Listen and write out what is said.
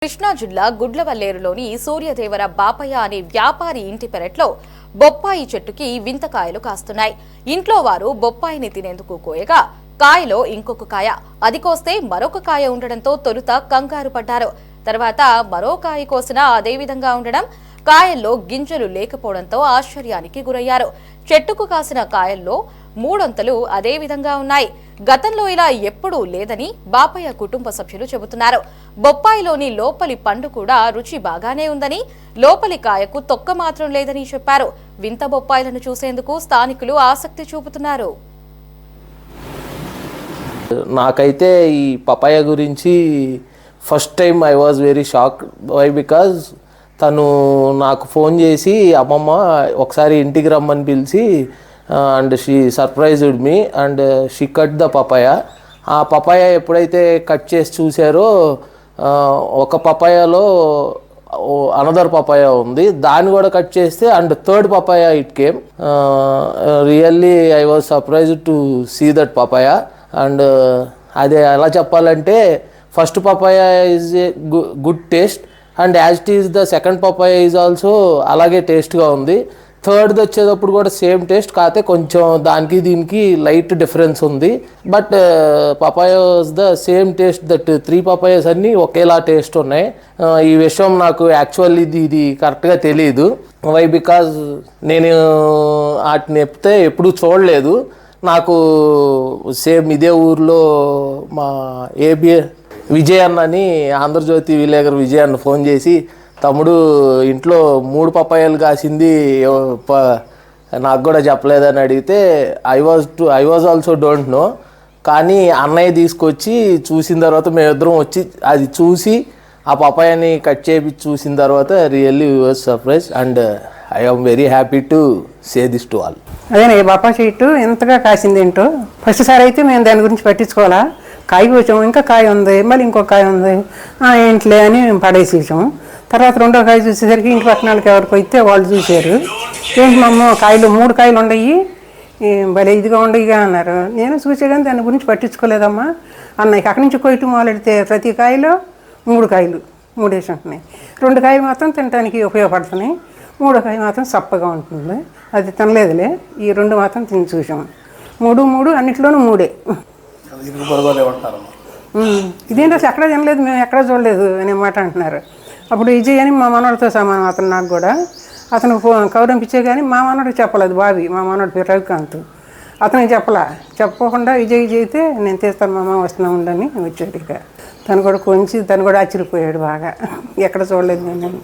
కృష్ణా జిల్లా గుడ్లవల్లేరులోని సూర్యదేవర బాపయ్య అనే వ్యాపారి ఇంటి పెరట్లో బొప్పాయి చెట్టుకి వింతకాయలు కాస్తున్నాయి. ఇంట్లో వారు బొప్పాయిని తినేందుకు కోయగా కాయలో ఇంకొక కాయ, అది కోస్తే మరొక కాయ ఉండడంతో తొలుత కంగారు పడ్డారు. తర్వాత మరో కాయ కోసినా అదే విధంగా ఉండడం, కాయల్లో గింజలు లేకపోవడంతో ఆశ్చర్యానికి గురయ్యారు. చెట్టుకు కాసిన కాయల్లో మూడొంతలు అదే విధంగా ఉన్నాయి. గతంలో ఇలా ఎప్పుడూ లేదని బాపయ్య కుటుంబ సభ్యులు చెబుతున్నారు. బొప్పాయిలోని లోపలి పండు కూడా రుచి బాగానే ఉందని, లోపలి కాయకు తొక్క మాత్రం లేదని చెప్పారు. వింత బొప్పాయిలను చూసేందుకు స్థానికులు ఆసక్తి చూపుతున్నారు. నాకైతే ఈ పపాయ గురించి first time I was very shock. Why because తను నాకు ఫోన్ చేసి అమ్మమ్మ ఒకసారి ఇంటికి రమ్మని పిలిచి and she surprised me and she cut the papaya. ఆ పపాయ ఎప్పుడైతే కట్ చేసి చూసారో ఒక పపాయలో అనదర్ పపాయ ఉంది, దాన్ని కూడా కట్ చేస్తే and third papaya it came. Really I was surprised to see that papaya. And అదే ఎలా చెప్పాలంటే first papaya is a good taste and as it is the second papaya is also అలాగే టేస్ట్గా ఉంది. థర్డ్ది వచ్చేటప్పుడు కూడా సేమ్ టేస్ట్, కాకపోతే కొంచెం దానికి దీనికి లైట్ డిఫరెన్స్ ఉంది. But papaya was the same taste. That 3 papayas అన్నీ ఒకేలా టేస్ట్ ఉన్నాయి. ఈ విషయం నాకు యాక్చువల్లీ ఇది కరెక్ట్గా తెలియదు. వై బికాజ్ నేను వాటిని ఎప్పుడూ చూడలేదు. నాకు సేమ్ ఇదే ఊర్లో మా ఏబిఏ విజయ్ అన్నని, ఆంధ్రజ్యోతి విలేకరు విజయ్ అన్న ఫోన్ చేసి, తమ్ముడు ఇంట్లో 3 పపాయాలు కాసింది నాకు కూడా చెప్పలేదని అడిగితే I was also don't know. కానీ అన్నయ్య తీసుకొచ్చి చూసిన తర్వాత మేమిద్దరం వచ్చి అది చూసి ఆ పపాయాని కట్ చేసి చూసిన తర్వాత really we was surprise and I am very happy to say this to all. అదే బొప్పాయి చెట్టు ఎంతగా కాసింది ఏంటో. ఫస్ట్ సారి అయితే మేము దాని గురించి పట్టించుకోవాలా, కాయ వచ్చాము, ఇంకా కాయ ఉంది, మళ్ళీ ఇంకో కాయ ఉంది, ఏంట్లే అని మేము పడేసేసాము. తర్వాత రెండో కాయ చూసేసరికి ఇంటి పక్కనాలకి ఎవరికి అయితే వాళ్ళు చూశారు, ఏంటి మా అమ్మ కాయలు 3 కాయలు ఉండయి, భలే ఇదిగా ఉండయిగా అన్నారు. నేను చూసే కానీ దాని గురించి పట్టించుకోలేదమ్మా. అన్నయ్యకి అక్కడి నుంచి కొయ్యటం మొదలెడితే ప్రతి కాయలో 3 కాయలు 3 వేసి ఉంటున్నాయి. 2 కాయలు మాత్రం తినడానికి ఉపయోగపడుతున్నాయి, 3 కాయ మాత్రం చప్పగా ఉంటుంది, అది తినలేదులే. ఈ 2 మాత్రం తిని చూసాము. 3 అన్నిట్లోనూ 3. ఇదేంటో ఎక్కడా తినలేదు, మేము ఎక్కడా చూడలేదు అనే మాట అంటున్నారు. అప్పుడు విజయ్ అని మా మనవడితో సమానం అతను. నాకు కూడా అతను కౌరంపించే కానీ మా మనవడికి చెప్పలేదు. బాబీ మా మనవడి పేరు రవికాంత్, అతనికి చెప్పకుండా విజయ్ అయితే నేను తీస్తాను మా అమ్మ వస్తున్నా ఉండని వచ్చాడు. ఇక తను కూడా కొంచెం ఆశ్చర్యపోయాడు బాగా, ఎక్కడ చూడలేదు నేను.